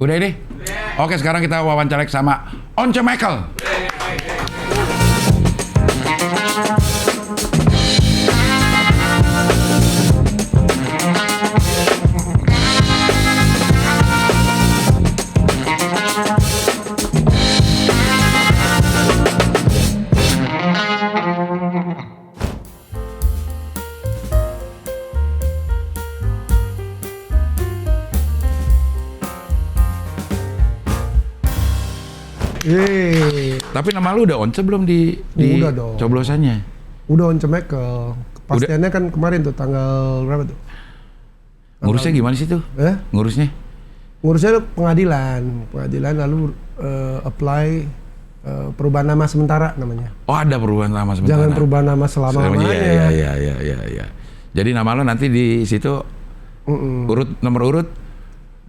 Udah ini? Oke, sekarang kita wawancara sama Once Michael. Tapi nama lu udah Once belum di udah dong. Coblosannya? Udah Once Michael. Kepastiannya kan kemarin tuh tanggal berapa tuh? Ngurusnya gimana sih tuh? Ngurusnya pengadilan lalu apply perubahan nama sementara namanya. Oh, ada perubahan nama sementara. Jangan perubahan nama selama-lamanya. Iya. Jadi nama lo nanti di situ nomor urut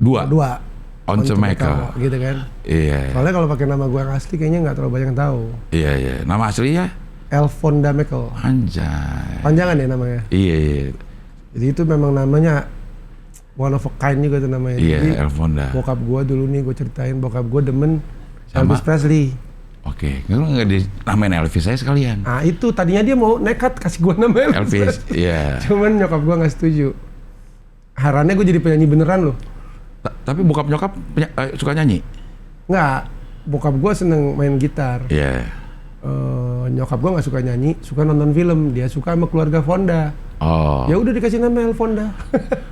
2. Once Michael gitu kan. Iya. Soalnya kalau pakai nama gua yang asli kayaknya nggak terlalu banyak yang tahu. Iya. Nama aslinya? Elfonda Michael. Anjay. Panjangan ya namanya? Iya. Jadi itu memang namanya one of a kind juga tuh namanya. Iya, jadi, Elfonda. Bokap gua dulu nih, gua ceritain bokap gua demen Elvis Presley. Oke, lu nggak dinamain Elvis saya sekalian? Ah itu tadinya dia mau nekat kasih gua nama Elvis. Iya. Cuman nyokap gua nggak setuju. Harannya gua jadi penyanyi beneran loh. Tapi bokap nyokap suka nyanyi? Nggak, bokap gua seneng main gitar. Iya. Nyokap gua nggak suka nyanyi, suka nonton film. Dia suka sama keluarga Fonda. Oh. Ya udah dikasih nama Elfonda.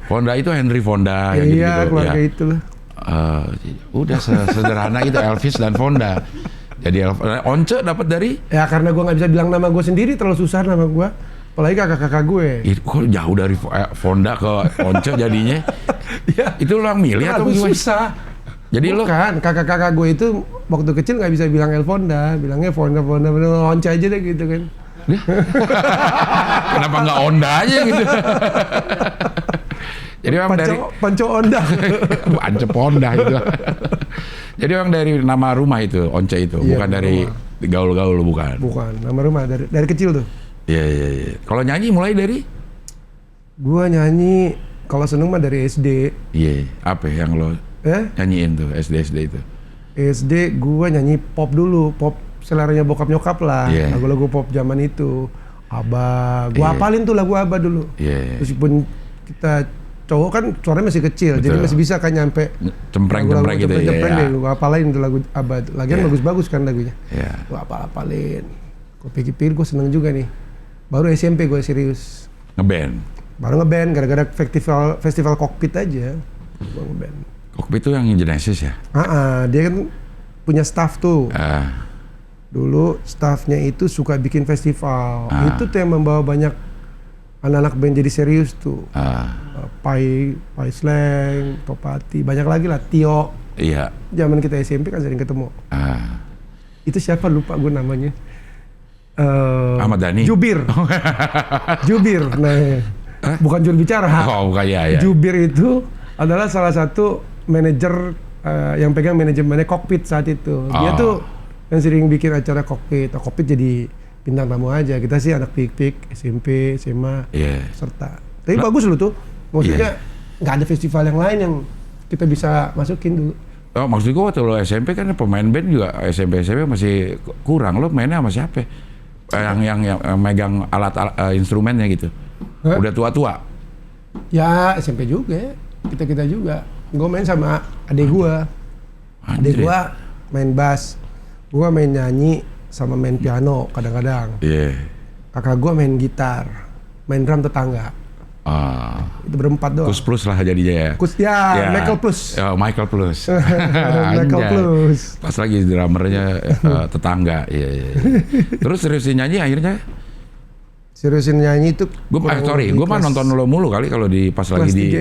Fonda itu Henry Fonda. Iya, keluarga itulah. Udah sederhana itu Elvis dan Fonda. Jadi Once dapat dari? Ya karena gua nggak bisa bilang nama gua sendiri, terlalu susah nama gua. Apalagi kakak-kakak gue. Itu kok jauh dari Fonda ke Once jadinya? Ya, itu lo yang milih atau gimana? Susah. Jadi lo kan kakak-kakak gue itu waktu kecil nggak bisa bilang Elfonda, bilangnya Fonda, Once aja deh gitu kan. Kenapa nggak Onda aja gitu? Jadi memang dari Panco Onda. Panco Ponda itu. Jadi memang dari nama rumah itu Once itu, iya, bukan dari gaul-gaul bukan. Bukan, nama rumah dari kecil tuh. Iya. Kalau nyanyi mulai dari? Gua nyanyi kalau seneng mah dari SD. Iya. Apa yang lo nyanyiin tuh SD itu? SD gua nyanyi pop dulu, pop seleranya bokap nyokap lah. Yeah. Lagu-lagu pop zaman itu. ABBA, gua hafalin tuh lagu ABBA dulu. Iya. Meskipun kita cowok kan suaranya masih kecil, jadi masih bisa kan nyampe cempreng-cempreng gitu ya. Deh, gua hafalin tuh lagu ABBA. Lagian bagus-bagus kan lagunya. Iya. Gua hafalin. Gua pikir gua seneng juga nih. Baru SMP gue serius. Ngeband? Baru ngeband, gara-gara festival Cockpit aja. Gue ngeband. Cockpit itu yang Genesis ya? Dia kan punya staff tuh. Dulu staffnya itu suka bikin festival. Itu tuh yang membawa banyak anak-anak band jadi serius tuh. Pai Slang, Topati, banyak lagi lah. Tio. Iya. Zaman kita SMP kan sering ketemu. Itu siapa lupa gue namanya. Ahmad Dhani? Jubir. Jubir. Nah, bukan juru bicara. Oh, bukan ya. Jubir itu adalah salah satu manajer yang pegang manajemennya Cockpit saat itu. Dia tuh yang sering bikin acara Cockpit. Cockpit jadi bintang tamu aja. Kita sih anak pik-pik, SMP, SMA, serta. Tapi bagus loh tuh. Maksudnya nggak ada festival yang lain yang kita bisa masukin dulu. Oh, maksud gue waktu lo SMP kan pemain band juga SMP masih kurang. Lo mainnya sama siapa? Yang megang alat instrumennya gitu. Udah tua-tua. Ya SMP juga. Kita juga. Gue main sama adik gue. Adik gue main bass. Gue main nyanyi sama main piano kadang-kadang. Kakak gue main gitar. Main drum tetangga. Itu berempat doang. Kus plus lah jadinya ya. Michael Plus. Michael Plus. Michael Plus. Pas lagi drummernya tetangga. Iya. Terus seriusin nyanyi akhirnya? Seriusin nyanyi itu. Gue mah nonton lo mulu kali kalau pas lagi di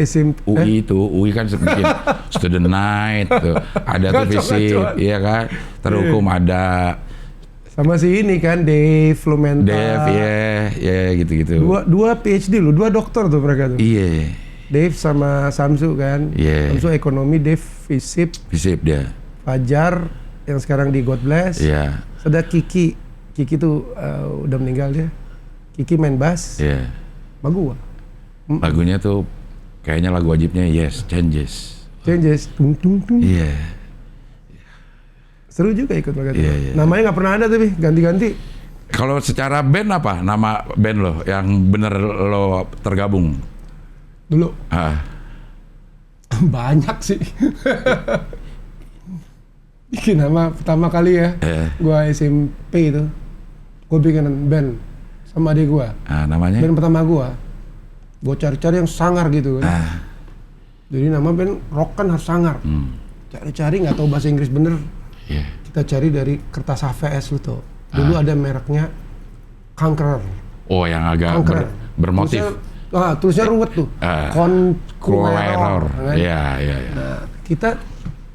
UI itu. UI kan bikin Student Night tuh. Ada tuh visip, iya kan. Terhukum ada. Sama si ini kan Dave Lumenta. Dave, gitu-gitu. Dua PhD lu, 2 dokter tuh mereka tuh. Iya. Dave sama Samsu kan. Samsu ekonomi, Dave Visip dia. Fajar yang sekarang di God Bless. Iya. Ada Kiki tuh udah meninggal dia. Kiki main bass. Iya. Lagu Lagunya tuh kayaknya lagu wajibnya Yes, Changes. Changes, tung tung tung. Iya. Seru juga ikut mereka. Iya. Namanya nggak pernah ada tapi ganti-ganti. Kalau secara band apa nama band lo yang bener lo tergabung? Dulu Ah. banyak sih. Bikin nama pertama kali ya. Gua SMP itu. Gua bikin band sama adik gua. Namanya? Band pertama gua cari-cari yang sangar gitu kan. Jadi nama band rock kan harus sangar. Cari-cari nggak tahu bahasa Inggris bener. Yeah. Kita cari dari kertas HVS lu tuh. Dulu ada mereknya Conqueror. Oh, yang agak bermotif. Tulisnya ruwet tuh. Conqueror. Kan? Iya. Nah, kita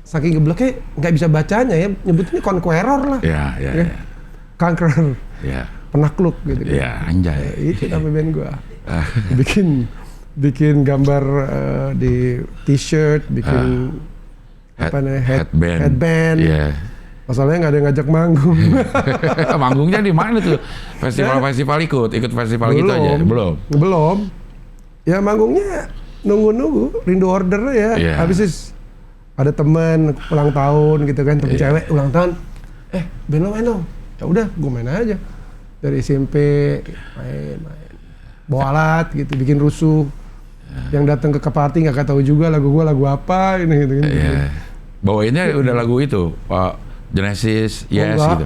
saking gebleknya nggak bisa bacanya ya, nyebutnya Conqueror lah. Iya. Conqueror. Iya. Penakluk gitu kan. Iya, anjay. Itu nama band gua. bikin gambar di t-shirt, bikin headband. Iya. Masalahnya nggak ada yang ngajak manggung. Manggungnya di mana tuh? Festival ikut festival gitu aja? Belum. Ya manggungnya nunggu rindu order ya. Yeah. Habis ada temen ulang tahun gitu kan, temen cewek ulang tahun. Band lo main dong. Ya udah, gue main aja. Dari SMP main. Bawa alat gitu, bikin rusuh. Yang datang ke party nggak tahu juga lagu gue lagu apa ini gitu. Bawainnya udah lagu itu, Pak. Genesis, Yes gitu.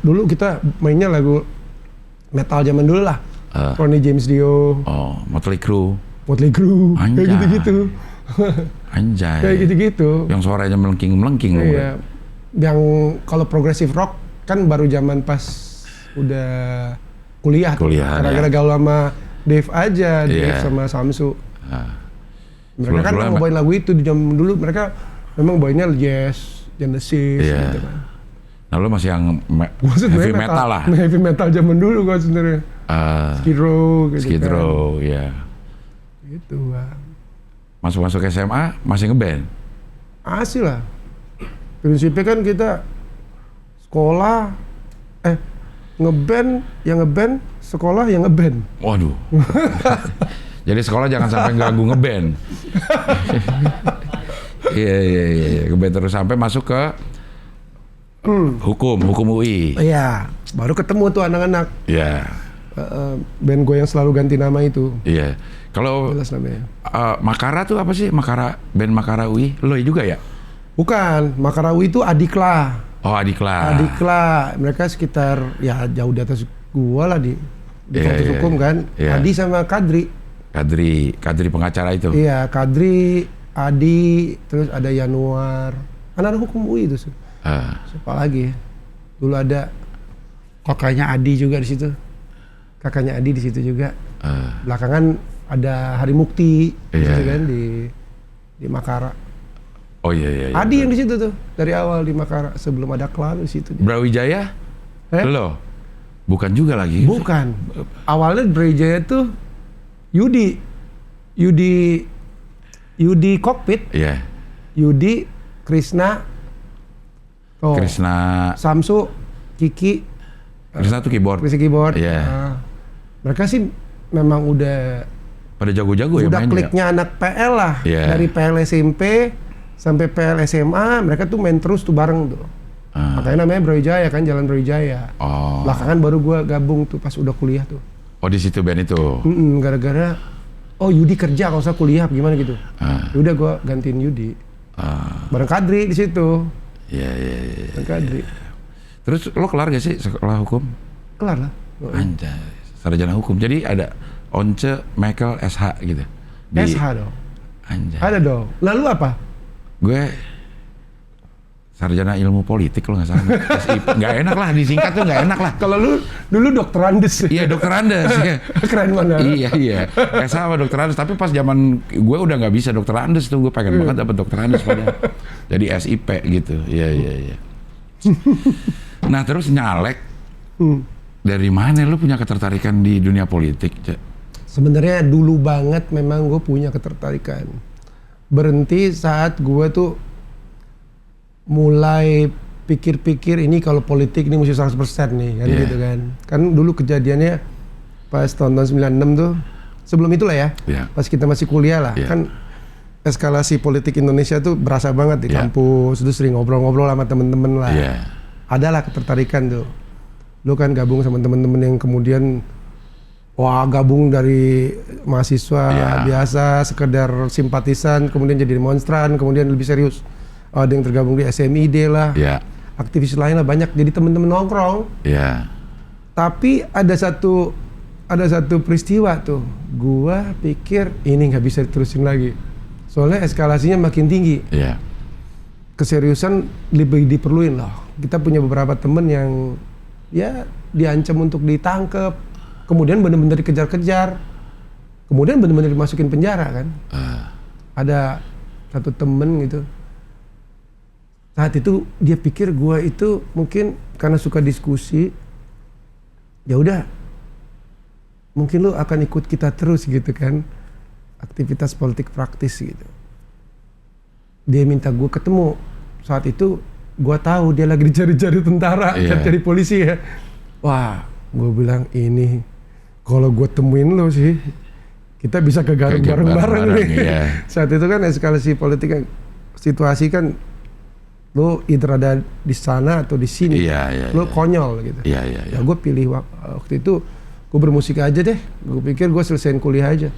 Dulu kita mainnya lagu metal zaman dulu lah. Ronnie James Dio. Motley Crue. Kayak gitu-gitu. Anjay. Kayak gitu-gitu. Yang suaranya melengking-melengking. Iya. Yang kalau progressive rock kan baru zaman pas udah kuliah. Gara-gara gaul sama Dave aja, Dave sama Samsu. Mereka kan mau bawain lagu itu di zaman dulu. Mereka memang bawainnya jazz. Genesis gitu kan. Nah lu masih yang heavy metal lah. Heavy metal zaman dulu gua sebenarnya. Skid Row kan. Ya. Gitu Bang. Masuk SMA masih ngeband? Masih lah. Prinsipnya kan kita sekolah ngeband, sekolah yang ngeband. Waduh. Jadi sekolah jangan sampai ganggu ngeband. Iya. Ngeband terus sampai masuk ke hukum UI. Iya, baru ketemu tuh anak-anak. Iya. Band gue yang selalu ganti nama itu. Iya. Kalau Makara tuh apa sih? Band Makara UI, lo juga ya? Bukan, Makara UI itu Adikla. Oh, Adikla. Mereka sekitar ya jauh di atas gua lah di fakultas hukum kan. Iya. Adi sama Kadri pengacara itu. Iya, Kadri, Adi, terus ada Yanuar. Anak-anak hukum UI itu sih. Siapa lagi? Dulu ada kakaknya Adi juga di situ. Belakangan ada Hari Mukti gitu kan di Makara. Oh iya. Adi yang di situ tuh dari awal di Makara sebelum ada klan di situ. Brawijaya? Lo? Bukan juga lagi. Bukan. Awalnya Brawijaya tuh Yudi Kokpit. Iya. Yudi, Krisna, Samsu, Kiki. Krisna tuh keyboard. Iya. Mereka sih memang udah pada jago-jago ya mainnya. Udah kliknya anak PL lah. Yeah. Dari PL SMP sampai PL SMA, mereka tuh main terus tuh bareng tuh. Makanya namanya Brawijaya kan, Jalan Brawijaya. Belakangan baru gua gabung tuh pas udah kuliah tuh. Oh, di situ band itu. Gara-gara Yudi kerja kalau usah kuliah gimana gitu. Udah gua gantiin Yudi. Bareng Kadri di situ. Iya. Kadri. Terus lo kelar gak sih sekolah hukum? Kelar lah. Anjay, sarjana hukum. Jadi ada Once Michael SH gitu. SH dong. Anjay. Ada dong. Lalu apa? Gue sarjana ilmu politik lo nggak salah. SIP. Nggak enak lah disingkat tuh nggak enak lah. Kalau lu dulu dokter Andes. Iya dokter Andes. Keren banget. Iya. Sama dokter Andes. Tapi pas zaman gue udah nggak bisa dokter Andes tuh, gue pengen banget dapet dokter Andes padahal. Jadi SIP gitu. Iya. Nah terus nyalek. Dari mana lu punya ketertarikan di dunia politik, Cek? Sebenarnya dulu banget memang gue punya ketertarikan. Berhenti saat gue tuh mulai pikir-pikir ini kalau politik ini mesti 100% nih kan gitu kan. Kan dulu kejadiannya pas tahun 96 tuh, sebelum itulah ya. Pas kita masih kuliah lah. Kan eskalasi politik Indonesia tuh berasa banget di kampus. Terus sering ngobrol-ngobrol sama temen-temen lah. Adalah ketertarikan tuh. Lu kan gabung sama temen-temen yang kemudian gabung dari mahasiswa biasa, sekedar simpatisan, kemudian jadi demonstran, kemudian lebih serius. Ada yang tergabung di SMID lah, aktivis lain lah, banyak. Jadi temen-temen nongkrong. Tapi ada satu peristiwa tuh, gua pikir ini nggak bisa diterusin lagi. Soalnya eskalasinya makin tinggi. Keseriusan lebih diperluin loh. Kita punya beberapa temen yang diancam untuk ditangkap, kemudian benar-benar dikejar-kejar, kemudian benar-benar dimasukin penjara kan. Ada satu temen gitu, saat itu dia pikir gua itu mungkin karena suka diskusi, ya udah mungkin lu akan ikut kita terus gitu kan, aktivitas politik praktis gitu. Dia minta gua ketemu. Saat itu gua tahu dia lagi dicari-cari tentara, cari polisi ya. Wah, gua bilang ini kalau gua temuin lo sih, kita bisa ke Garut bareng-bareng nih. Saat itu kan eskalasi politik kan, situasi kan lo either ada di sana atau di sini, lo konyol gitu. Ya gue pilih waktu itu gue bermusik aja deh. Gue pikir gue selesaiin kuliah aja.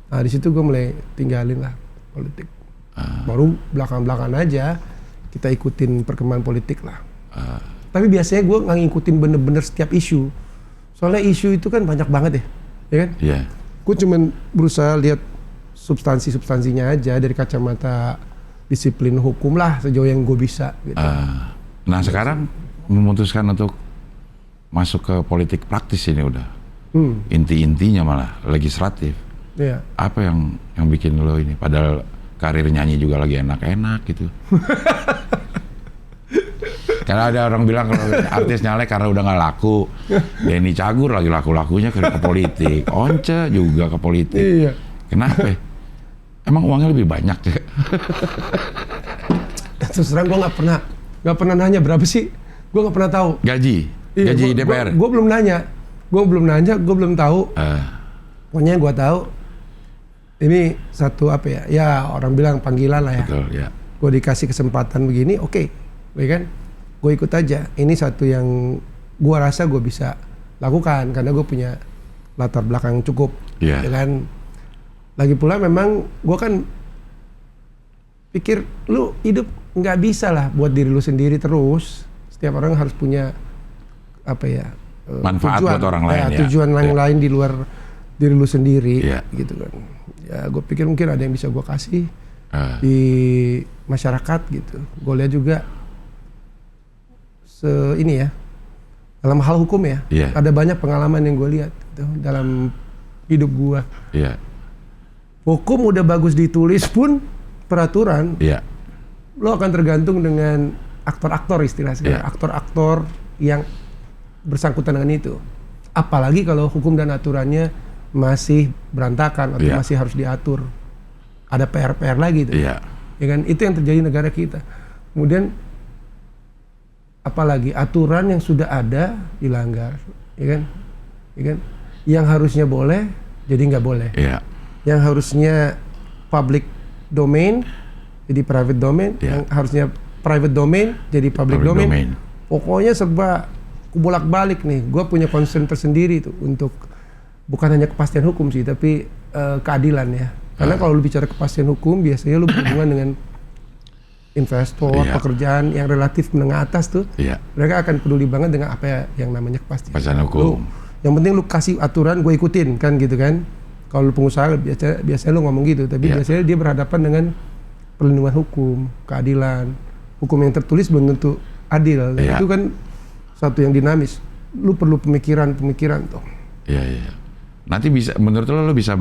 Nah di situ gue mulai tinggalin lah politik. Baru belakang-belakangan aja kita ikutin perkembangan politik lah. Tapi biasanya gue nggak ngikutin bener-bener setiap isu. Soalnya isu itu kan banyak banget ya kan? Gue cuman berusaha lihat substansinya aja dari kacamata disiplin hukum lah sejauh yang gue bisa. Gitu. Nah sekarang memutuskan untuk masuk ke politik praktis ini udah inti-intinya malah legislatif. Apa yang bikin lo ini? Padahal karir nyanyi juga lagi enak-enak gitu. Karena ada orang bilang kalau artis nyalek karena udah nggak laku. Denny Cagur lagi laku-lakunya ke politik. Once juga ke politik. Kenapa? Emang uangnya lebih banyak ya? Terus terang gue nggak pernah nanya berapa sih. Gue nggak pernah tahu. Gaji DPR. Gue belum nanya. Gue belum tahu. Pokoknya gue tahu. Ini satu apa ya? Ya orang bilang panggilan lah ya. Betul, ya. Gue dikasih kesempatan begini, oke, ya kan? Gue ikut aja. Ini satu yang gue rasa gue bisa lakukan karena gue punya latar belakang cukup, ya kan? Lagi pula memang gue kan pikir lu hidup nggak bisa lah buat diri lu sendiri terus. Setiap orang harus punya apa ya? Manfaat tujuan, buat orang lain ya. Tujuan lain di luar diri lu sendiri, gitu kan? Ya gue pikir mungkin ada yang bisa gue kasih di masyarakat gitu. Gue lihat juga ini ya, dalam hal hukum ya, ada banyak pengalaman yang gue lihat gitu, dalam hidup gue. Hukum udah bagus ditulis pun peraturan, lo akan tergantung dengan aktor-aktor istilahnya, aktor-aktor yang bersangkutan dengan itu. Apalagi kalau hukum dan aturannya masih berantakan atau masih harus diatur, ada PR-PR lagi tuh. Ya kan, itu yang terjadi di negara kita. Kemudian apalagi aturan yang sudah ada dilanggar, ya kan? Yang harusnya boleh jadi nggak boleh. Yang harusnya public domain jadi private domain, yang harusnya private domain jadi public domain. Pokoknya serba bolak-balik nih. Gue punya concern tersendiri tuh untuk bukan hanya kepastian hukum sih, tapi keadilan ya. Karena kalau lu bicara kepastian hukum, biasanya lu berhubungan dengan investor, pekerjaan yang relatif menengah atas tuh, mereka akan peduli banget dengan apa yang namanya kepastian hukum. Yang penting lu kasih aturan, gue ikutin kan gitu kan. Kalau lu pengusaha biasanya lu ngomong gitu, tapi biasanya dia berhadapan dengan perlindungan hukum, keadilan. Hukum yang tertulis belum tentu adil. Itu kan satu yang dinamis. Lu perlu pemikiran tuh. Nanti bisa, menurut lo bisa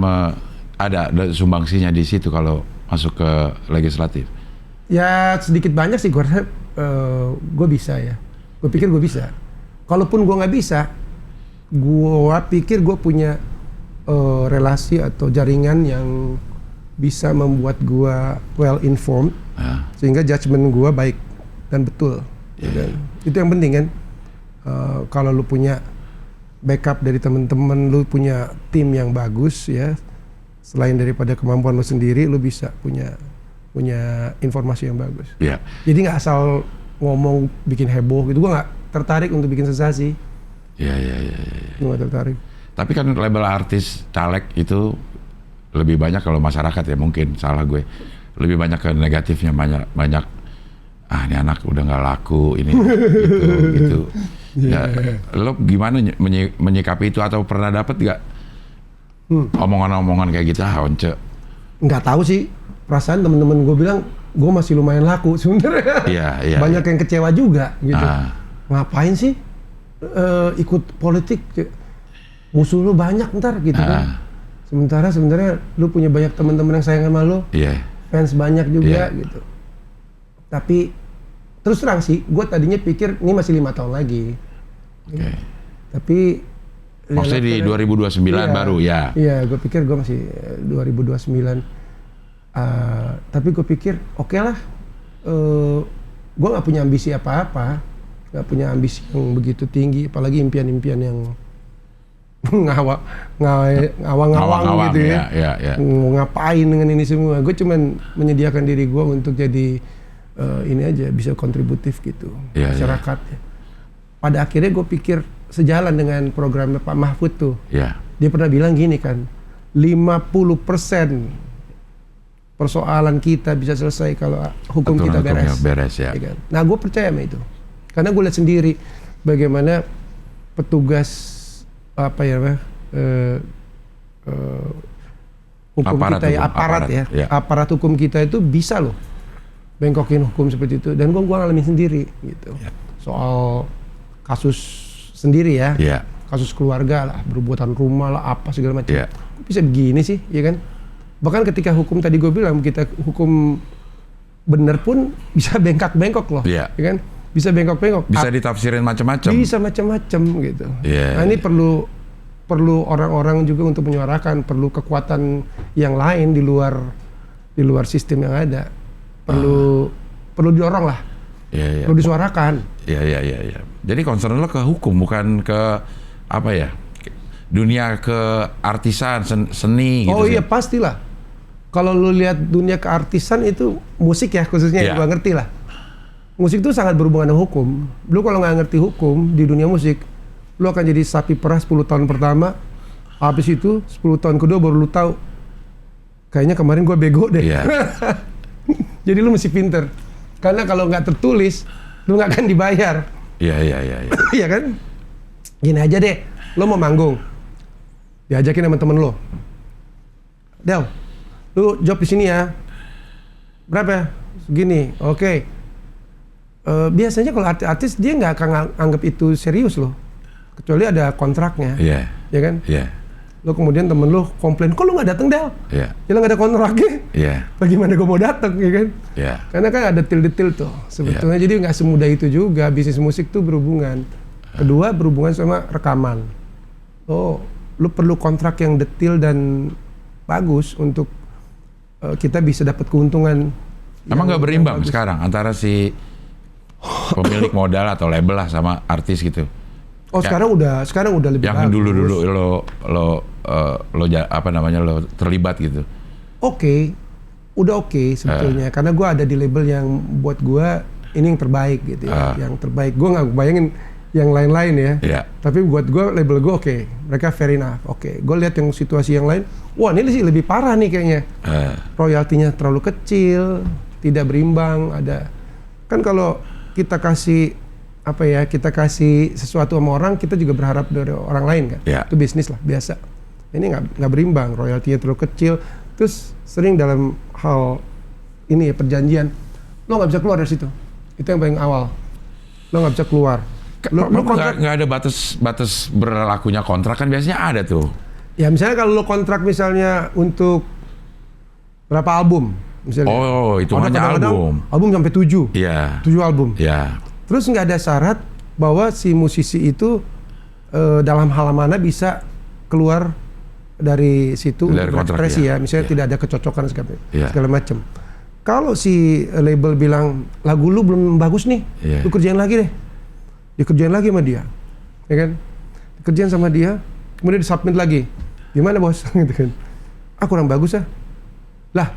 ada sumbangsinya di situ kalau masuk ke legislatif? Ya sedikit banyak sih gue rasa gue bisa ya. Gue pikir gue bisa. Kalaupun gue nggak bisa, gue pikir gue punya relasi atau jaringan yang bisa membuat gue well informed, sehingga judgement gue baik dan betul. Itu yang penting kan. Kalau lu punya backup dari temen-temen, lu punya tim yang bagus ya, selain daripada kemampuan lo sendiri, lo bisa punya informasi yang bagus. Iya. Jadi nggak asal ngomong bikin heboh gitu. Gue nggak tertarik untuk bikin sensasi. Iya. Gue nggak tertarik. Tapi kan label artis caleg itu lebih banyak kalau masyarakat ya, mungkin salah gue, lebih banyak ke negatifnya, banyak ini anak udah nggak laku ini gitu. Ya, lo gimana menyikapi itu, atau pernah dapet nggak omongan-omongan kayak gitu? Once nggak tahu sih, perasaan temen-temen gue bilang gue masih lumayan laku sebenarnya. Iya. Banyak yang kecewa juga gitu. Ngapain sih ikut politik, musuh lu banyak ntar gitu kan. Sebenarnya lu punya banyak teman-teman yang sayang sama lu, fans banyak juga gitu. Tapi terus terang sih, gue tadinya pikir ini masih 5 tahun lagi. Tapi maksudnya di 2029 baru ya? Iya, gue pikir gue masih 2029. Tapi gue pikir oke lah, gue nggak punya ambisi apa-apa, nggak punya ambisi yang begitu tinggi, apalagi impian-impian yang ngawang-ngawang gitu ya. Mau ngapain dengan ini semua? Gue cuman menyediakan diri gue untuk jadi ini aja, bisa kontributif gitu masyarakat. Pada akhirnya gue pikir sejalan dengan programnya Pak Mahfud tuh. Dia pernah bilang gini kan, 50% persoalan kita bisa selesai kalau hukum kita beres. Ya kan? Nah, gue percaya sama itu, karena gue lihat sendiri bagaimana petugas hukum aparat hukum kita itu bisa loh bengkokin hukum seperti itu, dan gue ngalamin sendiri gitu. Soal kasus sendiri kasus keluarga lah, berebutan rumah lah, apa segala macam. Bisa begini sih, ya kan? Bahkan ketika hukum tadi gue bilang, kita hukum bener pun bisa bengkak-bengkok loh, ya kan? Bisa bengkok-bengkok. Bisa ditafsirin macam-macam. Bisa macam-macam gitu. Nah, ini perlu orang-orang juga untuk menyuarakan, perlu kekuatan yang lain di luar sistem yang ada. Perlu didorong lah. Perlu disuarakan. Iya. Jadi concern lo ke hukum, bukan ke apa ya? Dunia keartisan, seni gitu. Oh iya, pastilah. Kalau lu lihat dunia keartisan itu musik ya khususnya, yang gua ngerti lah. Musik itu sangat berhubungan dengan hukum. Lu kalau nggak ngerti hukum di dunia musik, lu akan jadi sapi perah 10 tahun pertama. Habis itu 10 tahun kedua baru lu tahu, kayaknya kemarin gua bego deh. Jadi lu mesti pinter. Karena kalau nggak tertulis, lu nggak akan dibayar. Iya. Iya kan? Gini aja deh, lu mau manggung, diajakin sama temen lu. Del, lu job di sini ya. Berapa? Segini. Oke. Biasanya kalau artis dia nggak akan anggap itu serius loh, kecuali ada kontraknya, ya kan? Lo kemudian temen lo komplain, kok lo nggak datang Del? Ya nggak ada kontraknya. Bagaimana gue mau datang, ya kan? Karena kan ada detail-detail tuh sebetulnya. Jadi nggak semudah itu juga. Bisnis musik tuh berhubungan. Kedua, berhubungan sama rekaman. Lo perlu kontrak yang detail dan bagus untuk kita bisa dapat keuntungan. Emang nggak berimbang sekarang antara si pemilik modal atau label lah sama artis gitu? Sekarang udah lebih yang bagus. Yang dulu lo terlibat gitu. Udah oke sebetulnya, karena gue ada di label yang buat gue ini yang terbaik gitu ya. Yang terbaik, gue nggak bayangin yang lain-lain ya. Tapi buat gue label gue oke. Mereka fair enough. Gue lihat yang situasi yang lain, wah ini sih lebih parah nih kayaknya. Royaltinya terlalu kecil, tidak berimbang. Ada kan kalau kita kasih sesuatu sama orang, kita juga berharap dari orang lain kan. Itu bisnis lah, biasa. Ini nggak berimbang, royaltinya terlalu kecil. Terus sering dalam hal ini ya, perjanjian, lo nggak bisa keluar dari situ. Itu yang paling awal. Lo nggak bisa keluar. Lo nggak ada batas berlakunya kontrak kan, biasanya ada tuh. Ya misalnya kalau lo kontrak misalnya untuk berapa album, misalnya. Hitungannya album. Album sampai 7. 7 album. Terus nggak ada syarat bahwa si musisi itu dalam hal mana bisa keluar dari situ untuk berekspresi ya. Misalnya tidak ada kecocokan segala macam. Kalau si label bilang lagu lu belum bagus nih, lu kerjain lagi deh. Dikerjain lagi sama dia, ya kan? Dikerjain sama dia, kemudian disubmit lagi. Gimana bos? Gitu kan? kurang bagus ah. Lah,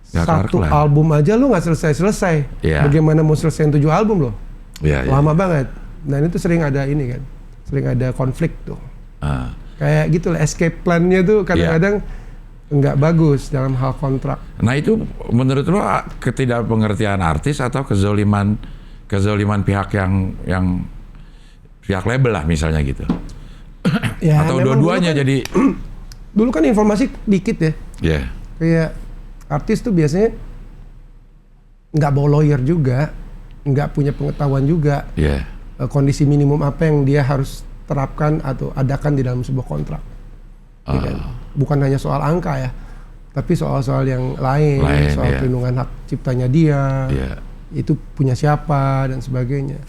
Ya, satu kelar-kelar. album aja lu nggak selesai. Iya. Bagaimana mau selesaiin 7 album loh? Iya, iya. Lama banget. Nah itu sering ada ini kan, sering ada konflik tuh. Ah. Kayak gitu lah, escape plan-nya tuh kadang-kadang nggak bagus dalam hal kontrak. Nah itu menurut lo ketidakpengertian artis atau kezoliman pihak yang pihak label lah misalnya gitu? Ya, Atau memang dua-duanya dulu kan, jadi? dulu kan informasi dikit ya. Iya. Kayak artis tuh biasanya nggak bawa lawyer juga, nggak punya pengetahuan juga. Iya. Kondisi minimum apa yang dia harus terapkan atau adakan di dalam sebuah kontrak. Ya kan? Bukan hanya soal angka ya, tapi soal-soal yang lain soal iya. perlindungan hak ciptanya dia, Iya. itu punya siapa dan sebagainya.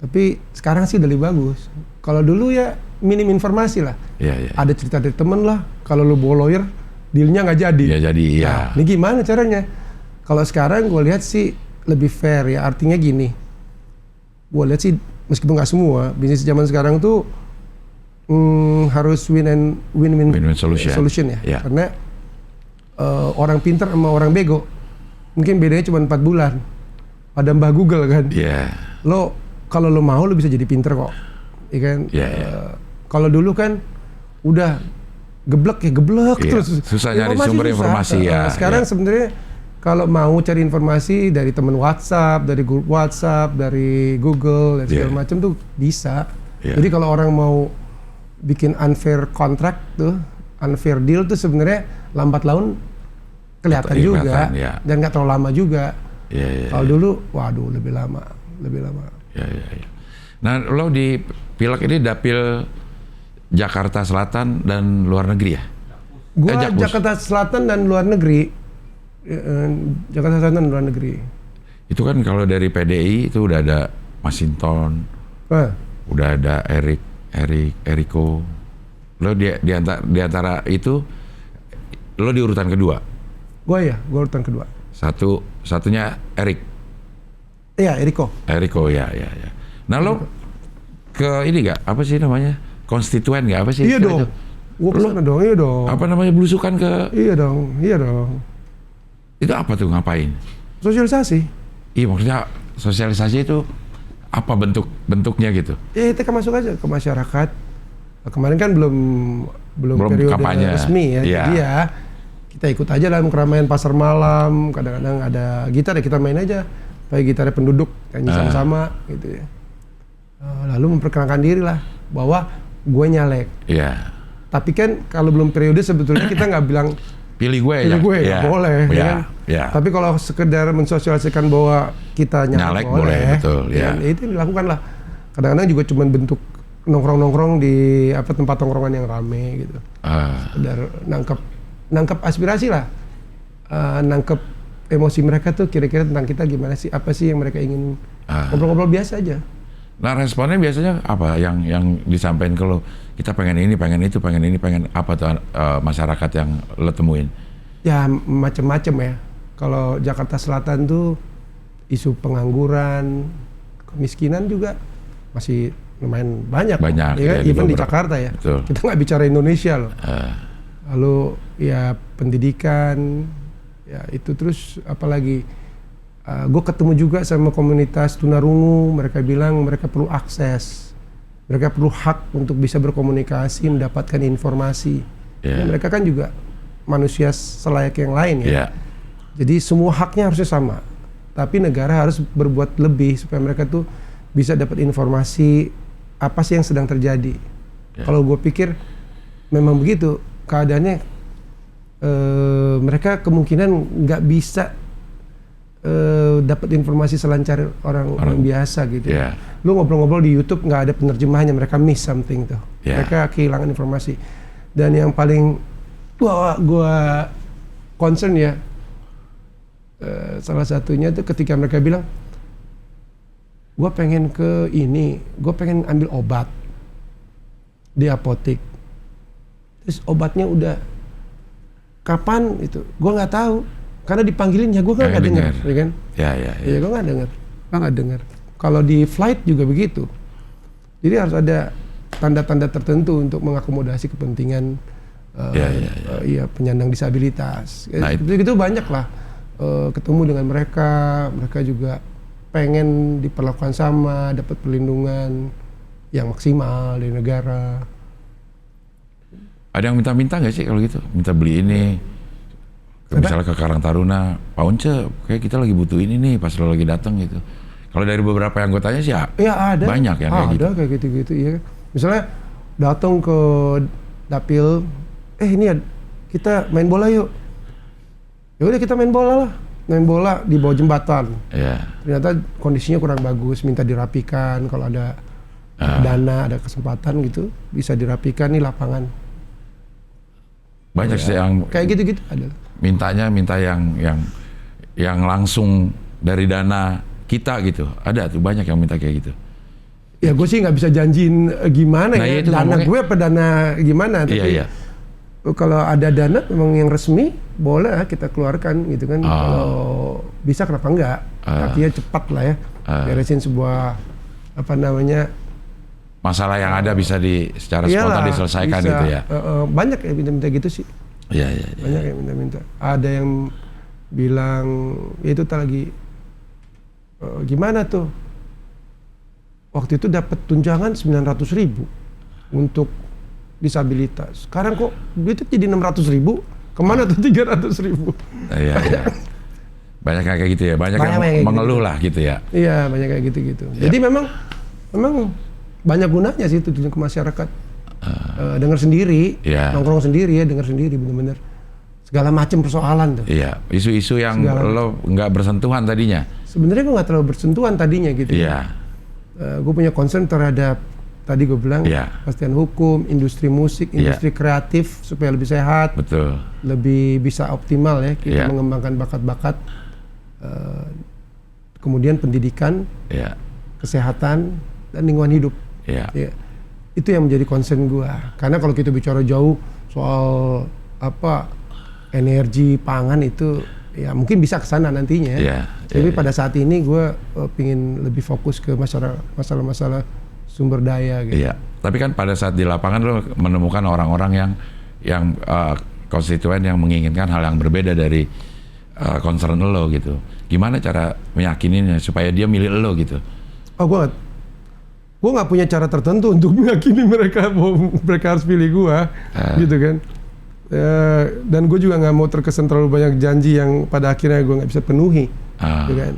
Tapi sekarang sih udah lebih bagus. Kalau dulu ya minim informasi lah. Iya, iya. Ada cerita dari temen lah, kalau lu bawa lawyer, dealnya nggak jadi. Iya, jadi iya. Nah, ini gimana caranya? Kalau sekarang gue lihat sih lebih fair ya, artinya gini. Gue lihat sih meskipun nggak semua, bisnis zaman sekarang tuh harus win-win solution ya. Iya. Karena orang pintar sama orang bego mungkin bedanya cuma 4 bulan. Ada Mbah Google kan. Iya. Lo kalau lo mau lo bisa jadi pinter kok. Iya kan? Iya, iya. Kalau dulu kan udah geblek Iya. terus. Susah nyari sumber informasi ya. Sekarang iya. sebenarnya kalau mau cari informasi dari teman WhatsApp, dari grup WhatsApp, dari Google dan segala Iya. macam tuh bisa. Iya. Jadi kalau orang mau bikin unfair contract tuh, unfair deal tuh sebenarnya lambat laun kelihatan juga ya. dan nggak terlalu lama juga. Iya, iya. Kalau dulu, waduh lebih lama. Iya, iya, iya. Nah, lo di Pilek ini dapil Jakarta Selatan dan luar negeri ya? Gua Jakpus. Jakarta Selatan dan luar negeri. Jakarta Selatan dan luar negeri. Itu kan kalau dari PDI itu udah ada Masinton, udah ada Eriko. Lo di antara itu lo di urutan kedua. Gue urutan kedua. Satunya Erik. Iya, Eriko ya. Nah lo ke ini gak? Apa sih namanya? Konstituen gak? Apa sih? Iya istilah dong. itu? Gue kesana dong, iya dong. Apa namanya belusukan ke? Iya dong. Itu apa tuh ngapain? Sosialisasi. Iya maksudnya sosialisasi itu apa bentuknya gitu? Ya kita masuk aja ke masyarakat. Kemarin kan belum periode kampanye. resmi ya. Iya. Jadi ya kita ikut aja dalam keramaian pasar malam. Kadang-kadang ada gitar ya kita main aja. Pakai gitarnya penduduk nyanyi sama-sama gitu ya. Lalu memperkenalkan diri lah bahwa gue nyalek. Iya. Tapi kan kalau belum periode sebetulnya kita nggak bilang Pilih gue pilih ya. gue Iya. nggak boleh. Iya. Ya kan? Iya. Tapi kalau sekedar mensosialisasikan bahwa kita nyalek Boleh, betul. ya. Iya. Itu dilakukan lah. Kadang-kadang juga cuma bentuk nongkrong-nongkrong di tempat nongkrongan yang rame gitu. Sekedar nangkep aspirasi lah. Nangkep emosi mereka tuh kira-kira tentang kita gimana sih, apa sih yang mereka ingin, ngobrol-ngobrol biasa aja. Nah responnya biasanya apa yang disampaikan ke lo? Kita pengen ini, pengen itu, pengen ini, pengen apa tuh masyarakat yang lo temuin? Ya macem-macem ya. Kalau Jakarta Selatan tuh isu pengangguran, kemiskinan juga masih lumayan banyak. Banyak, Ya kan? ya, Even di beberapa. Jakarta ya. Betul. Kita nggak bicara Indonesia loh. Lalu ya pendidikan, ya itu terus apalagi. Gue ketemu juga sama komunitas tunarungu, mereka bilang mereka perlu akses, mereka perlu hak untuk bisa berkomunikasi, mendapatkan informasi. Yeah. Dan mereka kan juga manusia selayak yang lain ya. Yeah. Jadi semua haknya harusnya sama, tapi negara harus berbuat lebih supaya mereka tuh bisa dapat informasi apa sih yang sedang terjadi. Yeah. Kalau gue pikir memang begitu keadaannya, mereka kemungkinan nggak bisa dapat informasi selancar orang biasa gitu. Yeah. Lu ngobrol-ngobrol di YouTube nggak ada penerjemahnya, mereka miss something tuh. Yeah. Mereka kehilangan informasi. Dan yang paling gua concern ya, salah satunya tuh ketika mereka bilang, gua pengen ke ini, gua pengen ambil obat di apotek. Terus obatnya udah kapan itu? Gua nggak tahu. Karena dipanggilin ya gue kan nggak dengar, ya kan? Ya gue nggak dengar. Kalau di flight juga begitu. Jadi harus ada tanda-tanda tertentu untuk mengakomodasi kepentingan iya penyandang disabilitas. Nah, gitu banyak lah. Ketemu dengan mereka juga pengen diperlakukan sama, dapat perlindungan yang maksimal dari negara. Ada yang minta-minta nggak sih kalau gitu? Minta beli ini, misalnya ke Karang Taruna, Pak Once, kayak kita lagi butuh ini nih pas lo lagi datang gitu. Kalau dari beberapa anggotanya sih ya ada, banyak yang kayak gitu. Ada kayak gitu-gitu, iya. Misalnya datang ke dapil, ini kita main bola yuk. Ya udah kita main bola di bawah jembatan. Ternyata kondisinya kurang bagus, minta dirapikan. Kalau ada dana, ada kesempatan gitu, bisa dirapikan nih lapangan. Banyak sih yang kayak gitu-gitu ada. Minta yang langsung dari dana kita gitu. Ada tuh banyak yang minta kayak gitu. Ya gue sih nggak bisa janjiin gimana ya. Dana gue apa dana gimana? Tapi kalau ada dana memang yang resmi boleh kita keluarkan gitu kan. Kalau bisa kenapa enggak? Artinya cepat lah ya. Beresin sebuah masalah yang ada bisa secara spontan diselesaikan bisa, gitu ya. Banyak yang minta-minta gitu sih. Banyak yang minta-minta. Ada yang bilang itu lagi gimana tuh? Waktu itu dapat tunjangan 900.000 untuk disabilitas. Sekarang kok itu jadi 600.000? Kemana tuh 300.000? Iya. Banyak kayak gitu ya. Banyak yang mengeluh lah gitu ya. Iya, banyak kayak gitu. Jadi memang banyak gunanya sih itu ke masyarakat. Dengar sendiri, nongkrong sendiri ya, dengar sendiri bener-bener. Segala macam persoalan tuh. Iya, isu-isu yang lo nggak bersentuhan tadinya. Sebenarnya gue nggak terlalu bersentuhan tadinya gitu. Iya. Gue punya concern terhadap tadi gue bilang kepastian hukum, industri musik, industri kreatif supaya lebih sehat, lebih bisa optimal ya kita mengembangkan bakat-bakat. Kemudian pendidikan, kesehatan dan lingkungan hidup. Itu yang menjadi concern gue. Karena kalau kita bicara jauh soal energi pangan itu ya mungkin bisa ke sana nantinya. Tapi pada saat ini gue pingin lebih fokus ke masalah-masalah sumber daya gitu. Tapi kan pada saat di lapangan lo menemukan orang-orang yang konstituen yang menginginkan hal yang berbeda dari concern lo gitu. Gimana cara meyakininya supaya dia milih lo gitu? Gue nggak punya cara tertentu untuk meyakini mereka harus pilih gue, gitu kan. Dan gue juga nggak mau terkesan terlalu banyak janji yang pada akhirnya gue nggak bisa penuhi, gitu kan.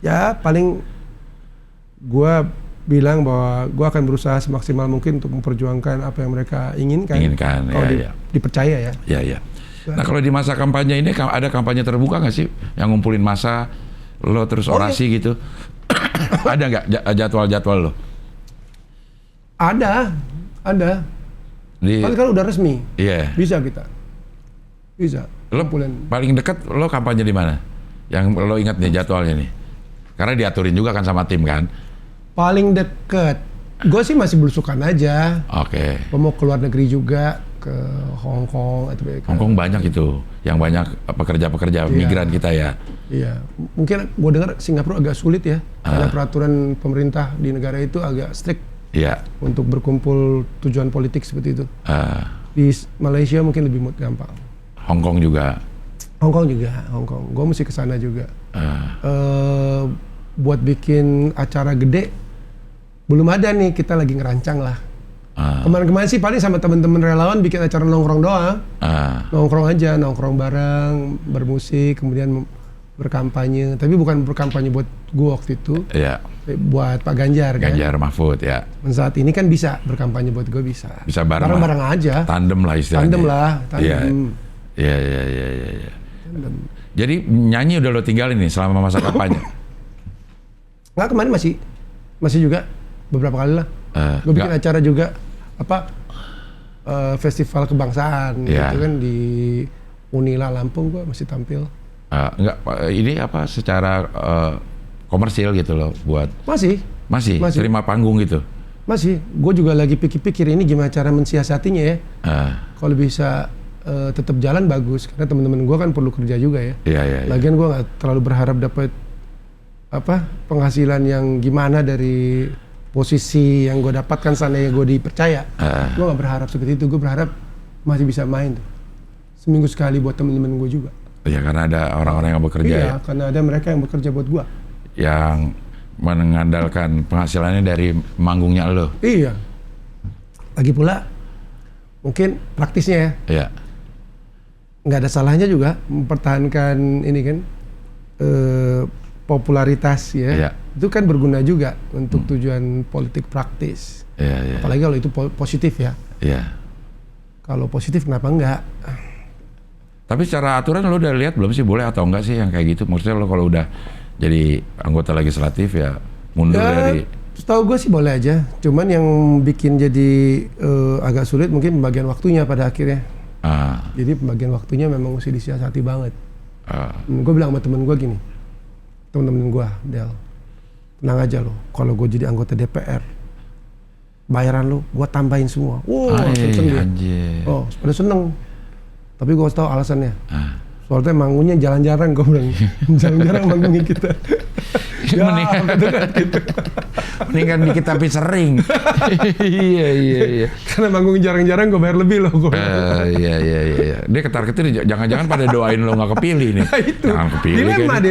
Ya paling gue bilang bahwa gue akan berusaha semaksimal mungkin untuk memperjuangkan apa yang mereka inginkan. Kalau dipercaya ya. Nah kalau di masa kampanye ini ada kampanye terbuka nggak sih yang ngumpulin massa lo terus orasi gitu? Ada nggak jadwal-jadwal lo? Ada. Kan udah resmi. Bisa kita. Bisa. Lo paling dekat lo kampanye di mana? Yang lo ingat nih jadwalnya nih? Karena diaturin juga kan sama tim kan? Paling deket. Gue sih masih belusukan aja. Gue mau ke luar negeri juga, ke Hong Kong. Hong Kong banyak itu, yang banyak pekerja-pekerja migran kita ya. Iya, mungkin gue dengar Singapura agak sulit ya, karena peraturan pemerintah di negara itu agak strict. Untuk berkumpul tujuan politik seperti itu. Di Malaysia mungkin lebih gampang. Hong Kong juga. Hong Kong. Gue mesti ke sana juga. Buat bikin acara gede belum ada nih, kita lagi ngerancang lah. Kemarin-kemarin sih paling sama teman-teman relawan bikin acara nongkrong doang. Nongkrong bareng, bermusik, kemudian berkampanye. Tapi bukan berkampanye buat gue waktu itu. Buat Pak Ganjar kan. Ganjar Mahfud ya. Saat ini kan bisa berkampanye buat gue bisa. Bisa bareng aja. Tandem lah istilahnya. Tandem. Iya. Jadi nyanyi udah lo tinggalin nih selama masa kampanye? Nggak, kemarin masih juga beberapa kali lah. Gue bikin acara juga festival kebangsaan gitu kan di Unila Lampung, gue masih tampil. Enggak, ini secara komersil gitu loh buat. Masih terima panggung gitu. Masih, gue juga lagi pikir-pikir ini gimana cara mensiasatinya ya. Kalau bisa tetap jalan bagus, karena teman-teman gue kan perlu kerja juga ya. Lagian gue nggak terlalu berharap dapat penghasilan yang gimana dari posisi yang gue dapatkan sana yang gue dipercaya. Gue nggak berharap seperti itu. Gue berharap masih bisa main tuh. Seminggu sekali buat temen-temen gue juga. Ya karena ada orang-orang yang bekerja iya, karena ada mereka yang bekerja buat gue. Yang mengandalkan penghasilannya dari manggungnya lo. Iya. Lagi pula, mungkin praktisnya ya. Iya. Nggak ada salahnya juga mempertahankan ini kan, popularitas ya. Iya. Itu kan berguna juga untuk tujuan politik praktis. Iya. Apalagi kalau itu positif ya. Iya. Kalau positif kenapa enggak? Tapi secara aturan lo udah lihat belum sih boleh atau enggak sih yang kayak gitu? Maksudnya lo kalau udah jadi anggota legislatif ya mundur dari... Setahu gue sih boleh aja. Cuman yang bikin jadi agak sulit mungkin pembagian waktunya pada akhirnya. Jadi pembagian waktunya memang mesti disiasati banget. Gue bilang sama temen gue gini, temen-temen gue, Del, tenang aja lo. Kalau gue jadi anggota DPR, bayaran lo gue tambahin semua. Seneng dia. Oh, pada seneng. Tapi gue harus tahu alasannya. Soalnya manggungnya jarang-jarang, gue bilang. Jarang-jarang manggungnya kita. Ya, mendingan dikit tapi sering. Iya. Karena manggung jarang-jarang gue bayar lebih loh. Iya. Dia ketar-ketir, jangan-jangan pada doain lo nggak kepilih nih. Itu. Jangan kepilih.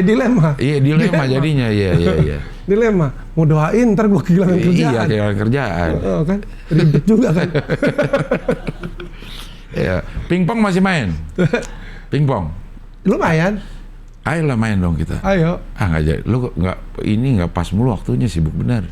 Dilema. Iya, dilema jadinya. Iya. Dilema. Mau doain, ntar gue kehilangan kerjaan. Iya, kehilangan kerjaan. Kan ribet juga kan. Iya. Pingpong masih main? Pingpong? Lumayan. Ayo lah main dong kita. Ayo. Nggak jadi. Lu nggak pas mulu waktunya, sibuk benar.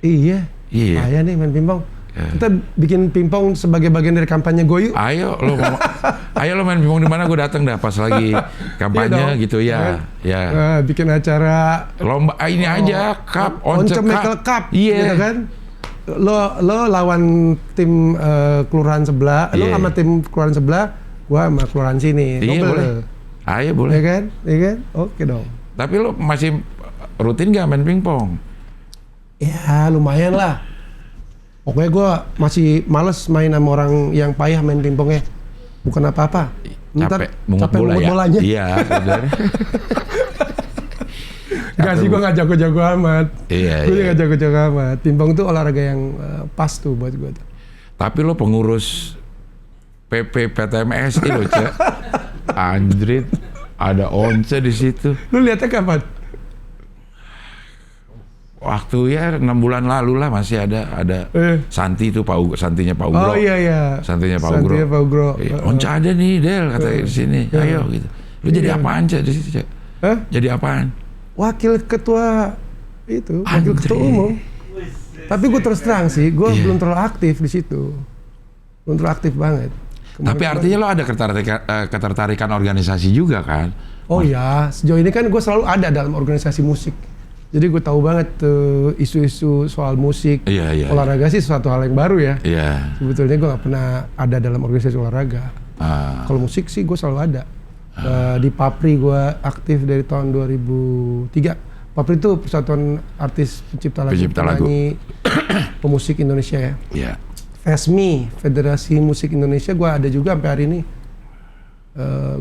Iya. Ayo nih main pingpong. Kita bikin pingpong sebagai bagian dari kampanye gue yuk. Ayo lo main pingpong di mana, gue datang dah pas lagi kampanye gitu ya. Ya. Bikin acara lomba ini aja, cup, Once Michael Cup. Iya. Gitu kan? Lo lawan tim kelurahan sebelah, lo sama tim kelurahan sebelah, gua sama kelurahan sini. Iya boleh. Ayo boleh. Iya kan? Oke dong. Tapi lo masih rutin gak main pingpong? Ya lumayan lah. Pokoknya gua masih males main sama orang yang payah main pingpongnya. Bukan apa-apa. Capek mungut bolanya. Iya. Enggak sih, gue gak jago-jago amat. Iya. Gue gak jago-jago amat. Pingpong tuh olahraga yang pas tuh buat gue. Tapi lo pengurus PP PTMS lo, Cek. Anjrit, ada Once di situ. Lu lihatnya kapan? Waktu ya 6 bulan lalu lah masih ada Santi itu Santinya Pak Ugro. Oh iya. Santinya Pak Ugro. Once ada nih Del kata di sini. Ayo gitu. Lu jadi apaan, Cek, di situ, Cek? Jadi apaan? Wakil ketua itu, wakil ketua umum. Tapi gue terus terang sih, gue belum terlalu aktif di situ. Belum terlalu aktif banget. Tapi artinya lo ada ketertarikan organisasi juga kan? Oh iya, sejauh ini kan gue selalu ada dalam organisasi musik. Jadi gue tahu banget tuh isu-isu soal musik. Iya. Olahraga sih sesuatu hal yang baru ya. Iya. Sebetulnya gue gak pernah ada dalam organisasi olahraga. Kalau musik sih gue selalu ada. Di Papri gue aktif dari tahun 2003. Papri itu Persatuan Artis Pencipta Lagu, Pemusik Indonesia ya. Iya. FESMI, Federasi Musik Indonesia, gue ada juga sampai hari ini.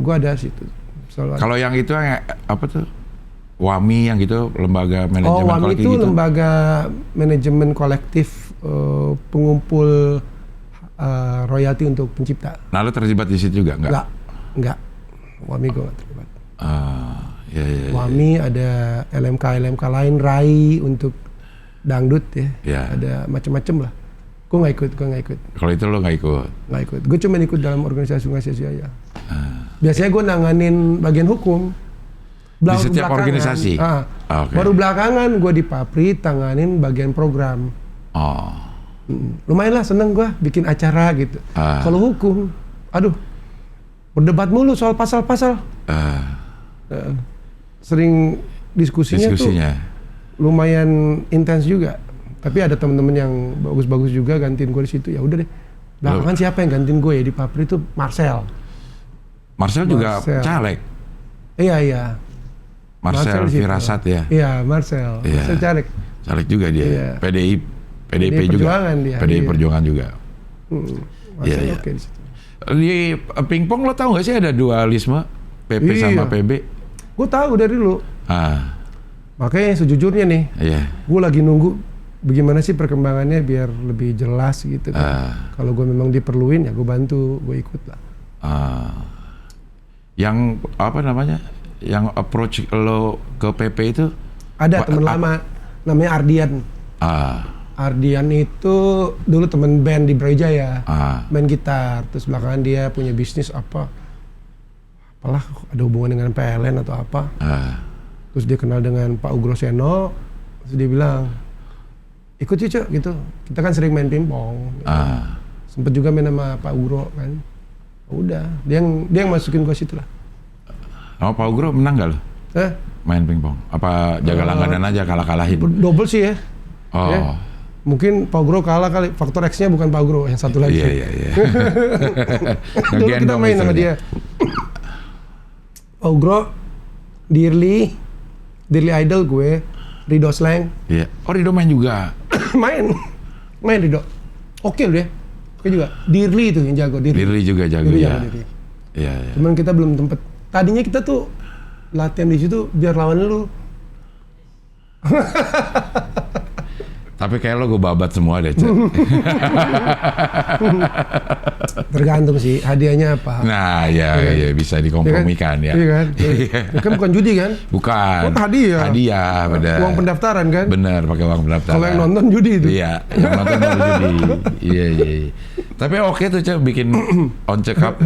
Gue ada situ. Kalau yang itu apa tuh? WAMI yang gitu, lembaga manajemen WAMI kolektif itu gitu? lembaga manajemen kolektif pengumpul royalti untuk pencipta. Nah, lo terlibat di situ juga Enggak. WAMI gue nggak terlibat. Iya. WAMI ada LMK lain, RAI untuk dangdut ya. Iya. Ada macam-macam lah. Gue nggak ikut. Kalau itu lo nggak ikut? Nggak ikut. Gue cuma ikut dalam organisasi aja. Biasanya gue nanganin bagian hukum. Di setiap organisasi? Okay. Baru belakangan gue di Papri tanganin bagian program. Lumayan lah, seneng gue bikin acara gitu. Kalau hukum, aduh, berdebat mulu soal pasal-pasal. Sering diskusinya tuh lumayan intens juga. Tapi ada temen-temen yang bagus-bagus juga gantiin gue di situ. Ya udah deh. Belakangan siapa yang gantiin gue ya di Papri itu Marcel juga caleg. Iya. Marcel Firasat ya. Iya, Marcel caleg. Caleg juga dia. Iya. PDIP juga. PDI Perjuangan juga. Iya. Oke di situ. Di pingpong lo tahu nggak sih ada dualisme PP sama PB? Gue tahu dari dulu. Makanya sejujurnya nih, gue lagi nunggu bagaimana sih perkembangannya biar lebih jelas gitu kan. Kalau gue memang diperluin ya gue bantu, gue ikut lah. Yang apa namanya? Yang approach lo ke PP itu? Ada teman lama, namanya Ardian. Ardian itu dulu teman band di Brawijaya, main gitar. Terus belakangan dia punya bisnis apalah ada hubungan dengan PLN atau apa. Terus dia kenal dengan Pak Ugro Seno. Terus dia bilang, ikut yuk Cok, gitu. Kita kan sering main pingpong. Gitu. Sempet juga main sama Pak Ugro kan. Udah, dia yang masukin gua situ lah. Oh, Pak Ugro menang gak lo? Main pingpong? Apa jaga langganan aja kalah-kalahin? Double sih ya. Oh. Mungkin Pak Ugro kalah kali, faktor X-nya bukan Pak Ugro, yang satu lagi. Iya. Dulu kita main sama dia. Pak Ugro, Dearly Idol gue, Rido Slang. Iya. Oh, Rido main juga? main Rido. Oke loh ya. Oke juga. Dearly itu yang jago. Dearly juga jago ya. Iya. Cuman kita belum tempat. Tadinya kita tuh latihan di situ biar lawan lu. Tapi kayak lo gue babat semua deh, Cek. Tergantung sih hadiahnya apa. Nah, ya bisa dikompromikan ya. Iya kan? Ya kan bukan judi kan? Bukan. Hadiah. Hadiah, benar. Uang pendaftaran kan? Bener, pakai uang pendaftaran. Kalau yang nonton judi itu. Iya, yang nonton baru judi. Iya. Tapi oke tuh, Cek, bikin on check up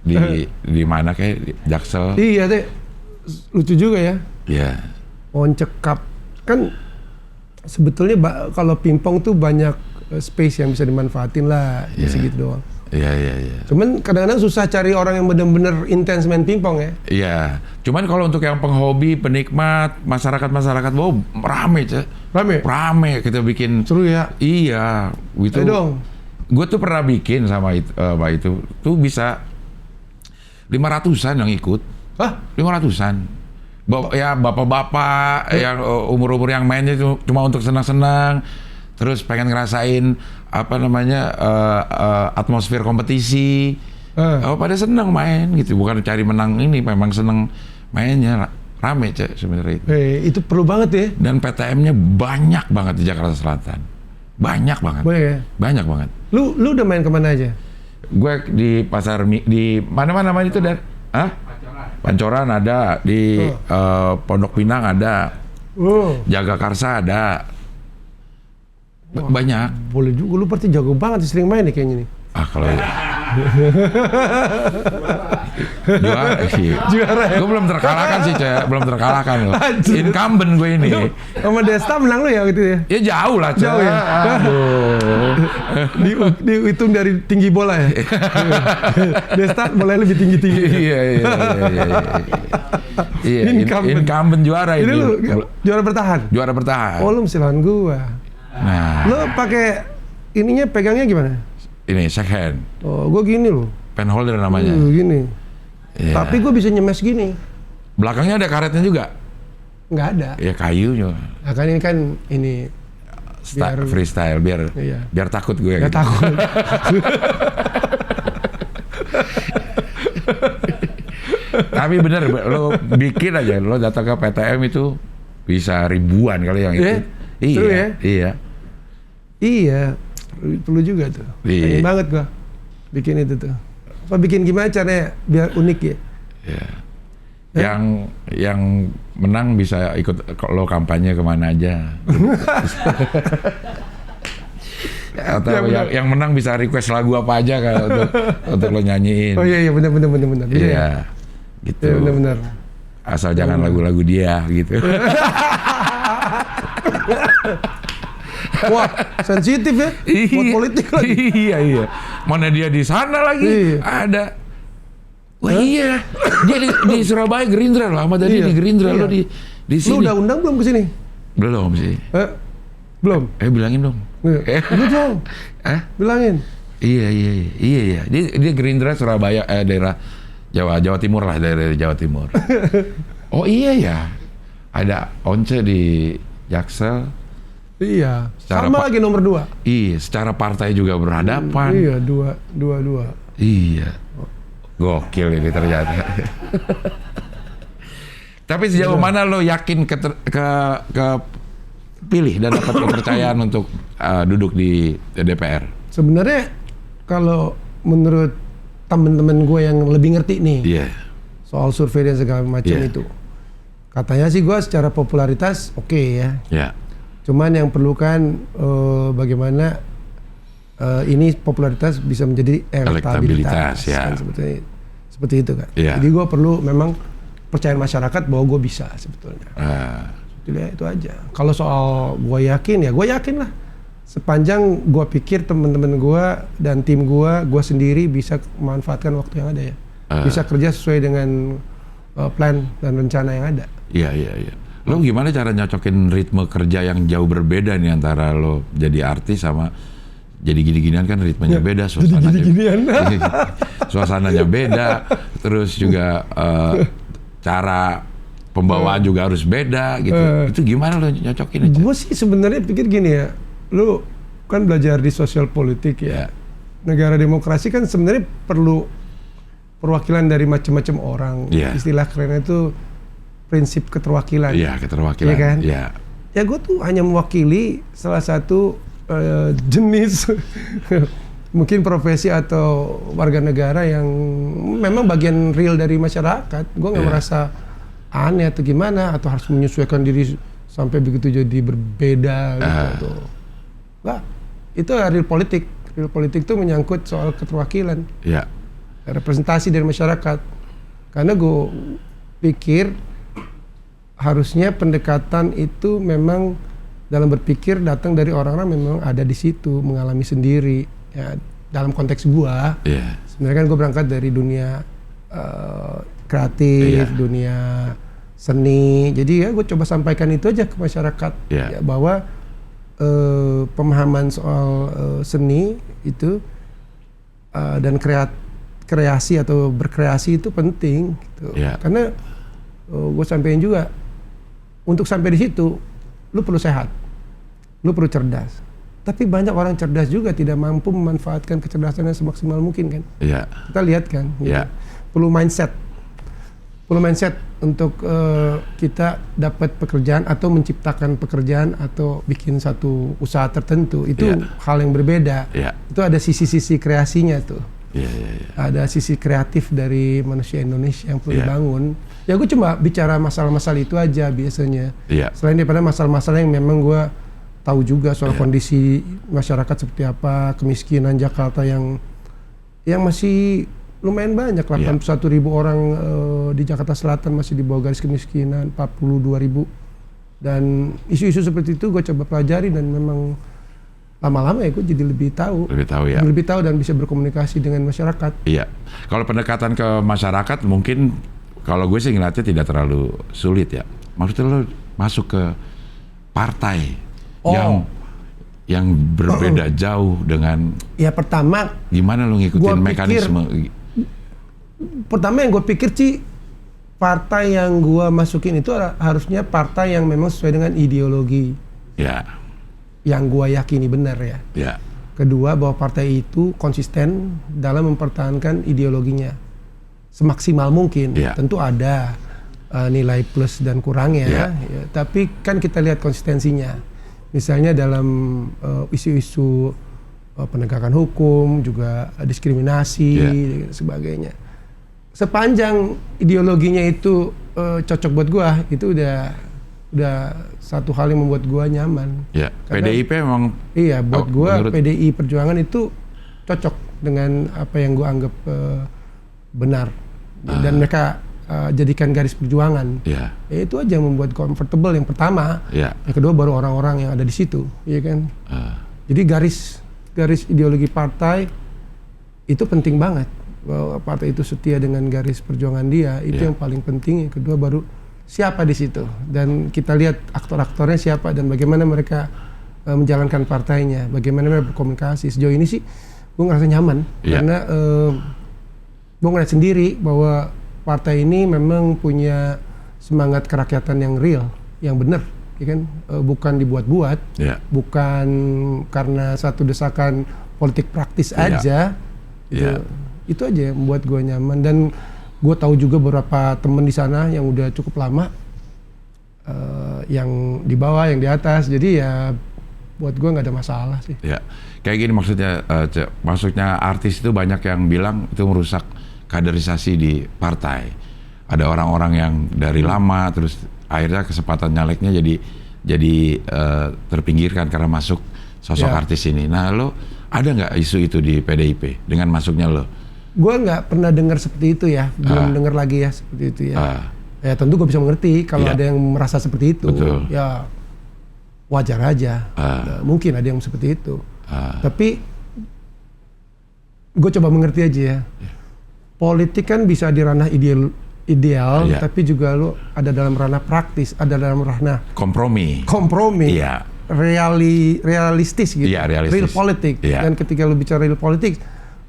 di mana kayak di Jaksel. Iya, Teh. Lucu juga ya. Iya. On check up kan sebetulnya kalau pingpong tuh banyak space yang bisa dimanfaatin lah, segitu doang. Iya. Cuman kadang-kadang susah cari orang yang benar-benar intens main pingpong ya. Iya. Cuman kalau untuk yang penghobi, penikmat, masyarakat, wow, rame, Cek. Rame kita bikin. Seru ya. Iya. Gitu. Dong. Gue tuh pernah bikin sama itu tuh bisa 500-an yang ikut. Hah? 500-an. Ya bapak-bapak yang umur-umur yang mainnya cuma untuk senang-senang, terus pengen ngerasain apa namanya atmosfer kompetisi. Pada senang main gitu, bukan cari menang ini, memang senang mainnya. Rame, Cek, sebenarnya itu. Itu perlu banget ya. Dan PTM-nya banyak banget di Jakarta Selatan. Banyak banget. Banyak ya? Banyak banget. Lu udah main kemana aja? Gue di pasar di mana itu dan Pancoran ada, di Pondok Pinang ada, Jagakarsa ada, banyak. Boleh juga, lu berarti jago banget, sering main nih kayaknya nih. Kalau juara ya? Gue belum terkalahkan sih, Cek. Belum terkalahkan loh. Incumbent gue ini. Sama Desta menang lu ya gitu ya? Ya jauh lah, Cek. Jauh ya? Dihitung dari tinggi bola ya? Desta bolanya lebih tinggi-tinggi. Iya. Incumbent juara ini. Ini lu juara bertahan? Juara bertahan. Oh, lu mesti lawan gua. Nah. Lu pakai ininya pegangnya gimana? Ini second hand. Oh, gua gini loh. Pen holder namanya. Gini. Yeah. Tapi gue bisa nyemes gini. Belakangnya ada karetnya juga? Nggak ada. Ya kayu juga. Nah, kan ini biar freestyle biar takut gue. Nggak gitu. takut. Tapi bener, lo bikin aja, lo datang ke PTM itu bisa ribuan kali yang itu. Iya. Perlu juga tuh. Pengen banget gua bikin itu tuh. Apa bikin gimana caranya biar unik ya? Iya. Yang menang bisa ikut lo kampanye kemana aja. Atau yang menang bisa request lagu apa aja kan untuk lo nyanyiin. Oh iya benar. Iya. Gitu. Iya benar. Asal jangan lagu-lagu dia gitu. Wah, sensitif ya, buat politik lagi. Iya. Mana dia di sana lagi, ada. Wah iya, dia di Surabaya Gerindra loh, Ahmad Dhani di Gerindra lo di sini. Lu udah undang belum ke sini? Belum sih. Belum. Bilangin dong. Lu dong. Bilangin. Iya. Dia Gerindra Surabaya, daerah Jawa Timur lah, daerah Jawa Timur. Oh iya ya, ada Once di Jaksel. Iya, sama lagi nomor 2. Iya, secara partai juga berhadapan. Iya, dua. Iya, gokil ini ternyata. Tapi sejauh mana lo yakin ke pilih dan dapat kepercayaan untuk duduk di DPR? Sebenarnya kalau menurut teman-teman gue yang lebih ngerti nih soal survei dan segala macam itu, katanya sih gue secara popularitas oke ya. Cuman yang perlu kan bagaimana ini popularitas bisa menjadi elektabilitas kan, seperti itu kan. Jadi gue perlu memang percayaan masyarakat bahwa gue bisa sebetulnya. Itu aja. Kalau soal gue yakin lah. Sepanjang gue pikir teman-teman gue dan tim gue sendiri bisa memanfaatkan waktu yang ada ya. Bisa kerja sesuai dengan plan dan rencana yang ada. Iya. Lo gimana cara nyocokin ritme kerja yang jauh berbeda nih antara lo jadi artis sama jadi gini-ginian kan ritmenya beda, suasananya beda, terus juga cara pembawaan juga harus beda gitu. Itu gimana lo nyocokin aja? Gue sih sebenarnya pikir gini ya, lo kan belajar di sosial politik ya. Negara demokrasi kan sebenarnya perlu perwakilan dari macam-macam orang. Istilah kerennya itu prinsip keterwakilan. Keterwakilan. Iya kan? Ya gue tuh hanya mewakili salah satu jenis mungkin profesi atau warga negara yang memang bagian real dari masyarakat. Gue nggak merasa aneh atau gimana atau harus menyesuaikan diri sampai begitu jadi berbeda gitu. Nggak, itu real politik. Real politik itu menyangkut soal keterwakilan, representasi dari masyarakat. Karena gue pikir harusnya pendekatan itu memang dalam berpikir datang dari orang-orang memang ada di situ, mengalami sendiri. Ya, dalam konteks gua, sebenarnya kan gue berangkat dari dunia kreatif, dunia seni. Jadi ya gue coba sampaikan itu aja ke masyarakat, ya, bahwa pemahaman soal seni itu dan kreasi atau berkreasi itu penting. Gitu. Karena gue sampaikan juga, untuk sampai di situ, lu perlu sehat. Lu perlu cerdas. Tapi banyak orang cerdas juga tidak mampu memanfaatkan kecerdasannya semaksimal mungkin kan. Kita lihat kan. Gitu. Perlu mindset. Perlu mindset untuk kita dapat pekerjaan atau menciptakan pekerjaan atau bikin satu usaha tertentu. Itu hal yang berbeda. Itu ada sisi-sisi kreasinya tuh. Ada sisi kreatif dari manusia Indonesia yang perlu dibangun. Ya gue cuma bicara masalah-masalah itu aja biasanya. Selain daripada masalah-masalah yang memang gue tahu juga soal kondisi masyarakat seperti apa, kemiskinan Jakarta yang masih lumayan banyak, 81.000 orang di Jakarta Selatan masih di bawah garis kemiskinan, 42.000. Dan isu-isu seperti itu gue coba pelajari dan memang lama-lama ya gue jadi lebih tahu dan bisa berkomunikasi dengan masyarakat. Kalau pendekatan ke masyarakat mungkin kalau gue sih ngeliatnya tidak terlalu sulit ya. Maksudnya lo masuk ke partai yang berbeda jauh dengan. Ya pertama. Gimana lo ngikutin mekanisme? Pertama yang gue pikir sih partai yang gue masukin itu harusnya partai yang memang sesuai dengan ideologi. Yang gue yakini benar ya. Kedua, bahwa partai itu konsisten dalam mempertahankan ideologinya semaksimal mungkin. Tentu ada nilai plus dan kurangnya, tapi kan kita lihat konsistensinya. Misalnya dalam isu-isu penegakan hukum, juga diskriminasi, dan sebagainya. Sepanjang ideologinya itu cocok buat gue, itu udah satu hal yang membuat gua nyaman. PDIP memang. Iya, buat gua PDI Perjuangan itu cocok dengan apa yang gua anggap benar dan mereka jadikan garis perjuangan. Itu aja yang membuat comfortable yang pertama. Yang kedua baru orang-orang yang ada di situ, iya kan. Jadi garis ideologi partai itu penting banget. Bahwa partai itu setia dengan garis perjuangan dia, itu yang paling penting. Yang kedua baru siapa di situ, dan kita lihat aktor-aktornya siapa dan bagaimana mereka menjalankan partainya, bagaimana mereka berkomunikasi. Sejauh ini sih gue ngerasa nyaman karena gue ngeliat sendiri bahwa partai ini memang punya semangat kerakyatan yang real, yang benar, ya kan? Bukan dibuat-buat, bukan karena satu desakan politik praktis aja. Itu aja yang membuat gue nyaman. Dan gue tahu juga beberapa teman di sana yang udah cukup lama, yang di bawah, yang di atas. Jadi ya buat gue nggak ada masalah sih. Ya, kayak gini maksudnya, maksudnya artis itu banyak yang bilang itu merusak kaderisasi di partai. Ada orang-orang yang dari lama terus akhirnya kesempatan nyaleknya jadi terpinggirkan karena masuk sosok artis ini. Nah, lo ada nggak isu itu di PDIP dengan masuknya lo? Gue nggak pernah dengar seperti itu ya, belum dengar lagi ya seperti itu ya. Ya tentu gue bisa mengerti kalau ada yang merasa seperti itu. Betul. Ya wajar aja. Nah, mungkin ada yang seperti itu. Tapi gue coba mengerti aja ya. Politik kan bisa di ranah ideal, tapi juga lu ada dalam ranah praktis, ada dalam ranah kompromi. Iya. Realistis gitu. Iya, realistis. Real politik. Iya. Dan ketika lu bicara real politik,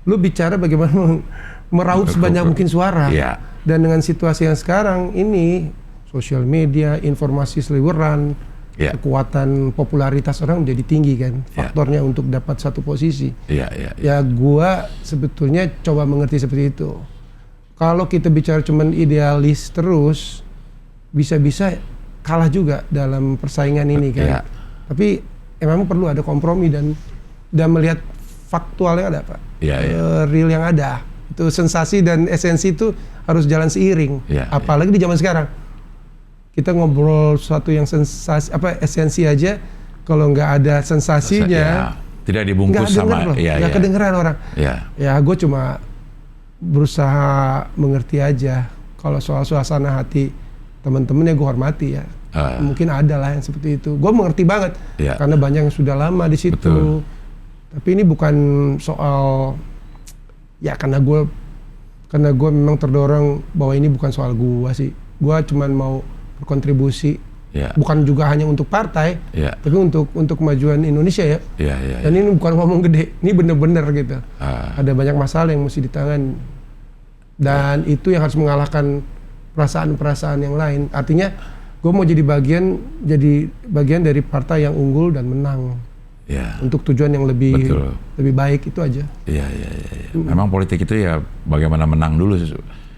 lu bicara bagaimana meraup sebanyak mungkin suara. Iya. Dan dengan situasi yang sekarang ini, sosial media, informasi seliweran, kekuatan popularitas orang menjadi tinggi kan, faktornya untuk dapat satu posisi. Ya gua sebetulnya coba mengerti seperti itu. Kalau kita bicara cuman idealis terus, bisa-bisa kalah juga dalam persaingan ini kan. Tapi memang perlu ada kompromi dan melihat faktualnya ada apa, real yang ada. Itu sensasi dan esensi itu harus jalan seiring. Apalagi di zaman sekarang. Kita ngobrol sesuatu yang sensasi, esensi aja, kalau nggak ada sensasinya, tidak dibungkus sama, nggak kedengeran orang. Ya, gue cuma berusaha mengerti aja. Kalau soal suasana hati teman-teman ya gue hormati ya. Mungkin ada lah yang seperti itu. Gue mengerti banget karena banyak yang sudah lama di situ. Betul. Tapi ini bukan soal ya karena gue memang terdorong bahwa ini bukan soal gue sih. Gue cuman mau berkontribusi, bukan juga hanya untuk partai, tapi untuk kemajuan Indonesia ya. Dan ini bukan ngomong gede, ini bener-bener gitu. Ada banyak masalah yang mesti ditangani. Dan itu yang harus mengalahkan perasaan-perasaan yang lain. Artinya gue mau jadi bagian dari partai yang unggul dan menang. Untuk tujuan yang lebih baik itu aja. Memang politik itu ya bagaimana menang dulu.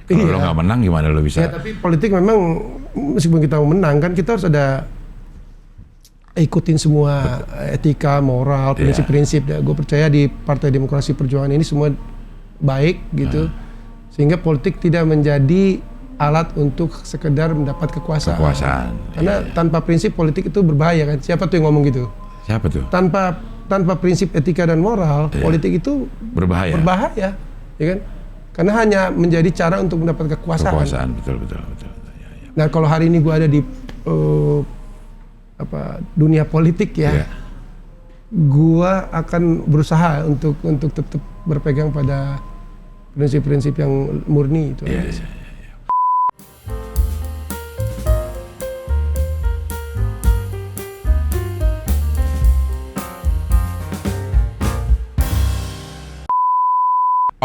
Kalau lo nggak menang gimana lo bisa? Ya tapi politik memang meskipun kita mau menang kan kita harus ada ikutin semua etika, moral, prinsip-prinsip. Gue percaya di Partai Demokrasi Perjuangan ini semua baik gitu, sehingga politik tidak menjadi alat untuk sekedar mendapat kekuasaan. Karena tanpa prinsip politik itu berbahaya kan. Siapa tuh yang ngomong gitu? Siapa tuh? Tanpa prinsip etika dan moral, politik itu berbahaya, ya kan? Karena hanya menjadi cara untuk mendapat kekuasaan. Betul. Nah, kalau hari ini gue ada di dunia politik ya, gue akan berusaha untuk tetap berpegang pada prinsip-prinsip yang murni itu.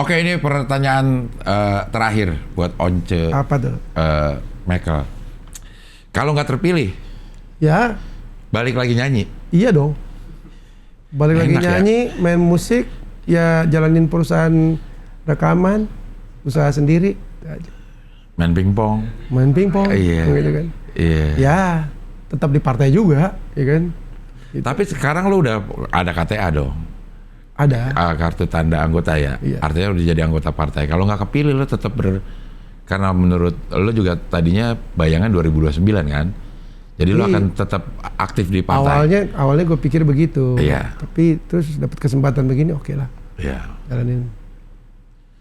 Oke, ini pertanyaan terakhir buat Once. Apa tuh? Michael. Kalau nggak terpilih, balik lagi nyanyi. Iya dong. Balik lagi nyanyi, main musik, ya jalanin perusahaan rekaman, usaha sendiri. Main pingpong. Gitu kan. Ya, tetap di partai juga, ya kan. Gitu. Tapi sekarang lu udah ada KTA dong. Ada. Kartu tanda anggota ya. Artinya udah jadi anggota partai. Kalau nggak kepilih lo tetap karena menurut lo juga tadinya bayangan 2029 kan. Jadi lo akan tetap aktif di partai. Awalnya gue pikir begitu. Tapi terus dapat kesempatan begini oke lah. Jalanin.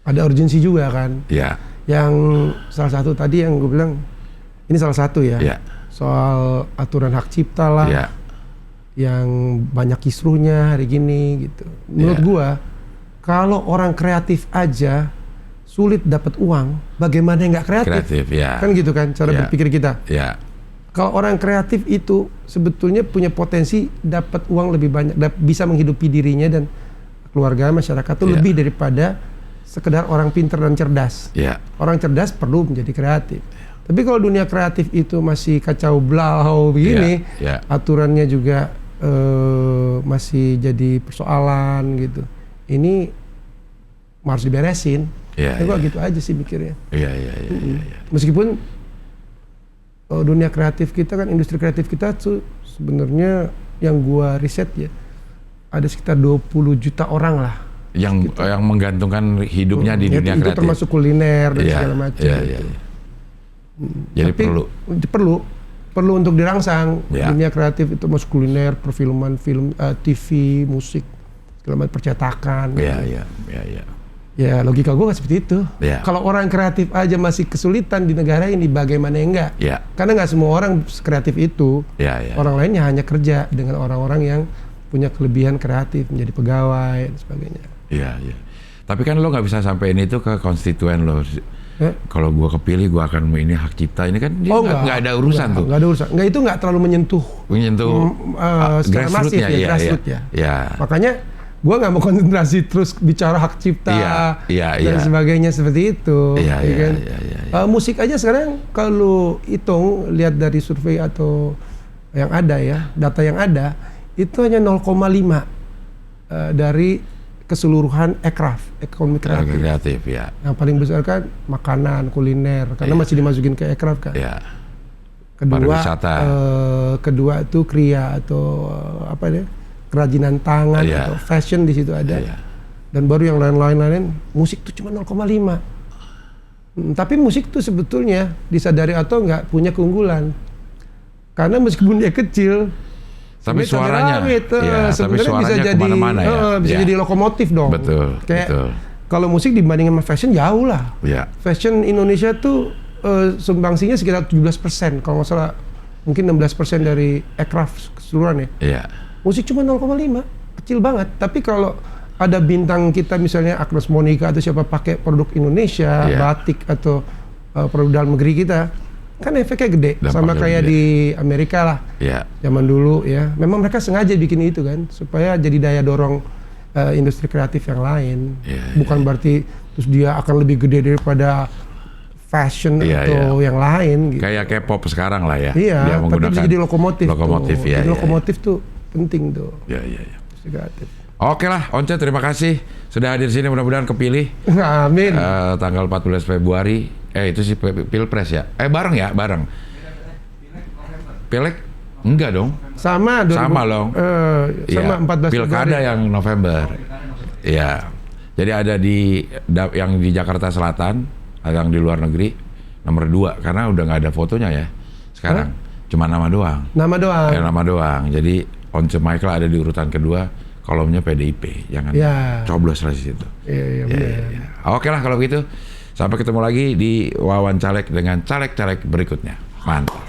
Ada urgensi juga kan. Yang salah satu tadi yang gue bilang ini salah satu ya. Soal aturan hak cipta lah. Yang banyak kisruhnya hari gini gitu. Menurut gua kalau orang kreatif aja sulit dapat uang, bagaimana yang nggak kreatif? Kan gitu kan cara berpikir kita. Kalau orang kreatif itu sebetulnya punya potensi dapat uang lebih banyak, bisa menghidupi dirinya dan keluarga, masyarakat itu lebih daripada sekedar orang pintar dan cerdas. Orang cerdas perlu menjadi kreatif. Tapi kalau dunia kreatif itu masih kacau blau begini, aturannya juga masih jadi persoalan gitu. Ini harus diberesin. Gue gitu aja sih mikirnya. Meskipun dunia kreatif kita kan, industri kreatif kita tuh sebenarnya yang gua riset ya, ada sekitar 20 juta orang lah yang menggantungkan hidupnya di dunia itu kreatif. termasuk kuliner dan segala macam. Jadi tapi perlu untuk dirangsang. Dunia kreatif itu masuk kuliner, perfilman, film, TV, musik, segala macam, percetakan. Ya logika gue nggak seperti itu. Kalau orang kreatif aja masih kesulitan di negara ini, bagaimana enggak? Karena nggak semua orang kreatif itu. Orang lainnya hanya kerja dengan orang-orang yang punya kelebihan kreatif, menjadi pegawai dan sebagainya. Tapi kan lo nggak bisa sampein itu ke konstituen lo. Kalau gue kepilih, gue akan ini hak cipta. Ini kan nggak ada urusan tuh. Nggak ada urusan. Nggak, itu nggak terlalu menyentuh secara masif ya. Makanya gue nggak mau konsentrasi terus bicara hak cipta dan sebagainya seperti itu. Musik aja sekarang kalau hitung, lihat dari survei atau yang ada ya, data yang ada, itu hanya 0,5 dari keseluruhan ekonomi kreatif. Yang paling besar kan makanan, kuliner, karena masih dimasukin ke ekraf kan. Kedua itu kriya atau kerajinan tangan atau fashion di situ ada. Dan baru yang lain-lain, musik itu cuma 0,5. Tapi musik itu sebetulnya disadari atau enggak punya keunggulan. Karena meskipun dia kecil, tapi suaranya, sebenarnya bisa jadi kemana-mana bisa jadi lokomotif dong. Betul. Kalau musik dibandingin sama fashion jauh lah. Fashion Indonesia tuh sumbangsinya sekitar 17%, kalau nggak salah mungkin 16% dari aircraft keseluruhan ya. Musik cuma 0,5, kecil banget. Tapi kalau ada bintang kita misalnya Agnes Monica atau siapa pakai produk Indonesia, batik atau produk dalam negeri kita, kan efeknya gede. Sama kayak di Amerika lah. Zaman dulu ya. Memang mereka sengaja bikin itu kan, supaya jadi daya dorong industri kreatif yang lain. Bukan berarti terus dia akan lebih gede daripada fashion atau yang lain gitu. Kayak K-pop sekarang lah ya. Dia tapi bisa jadi lokomotif tuh. Jadi lokomotif tuh penting tuh. Kreatif. Oke lah, Once, terima kasih sudah hadir sini, mudah-mudahan kepilih. Amin. Tanggal 14 Februari. Itu sih Pilpres ya? Bareng ya? Bareng. Pileg? Enggak dong. Sama dong. Sama 14 Pilkada Februari. yang November. Jadi ada yang di Jakarta Selatan, ada yang di luar negeri, nomor 2, karena udah nggak ada fotonya ya sekarang. Cuma nama doang. Nama doang. Jadi Once Michael ada di urutan kedua, kolomnya PDIP. Jangan coblos lah di situ. Oke lah kalau begitu. Sampai ketemu lagi di Wawan Caleg dengan caleg-caleg berikutnya. Mantap.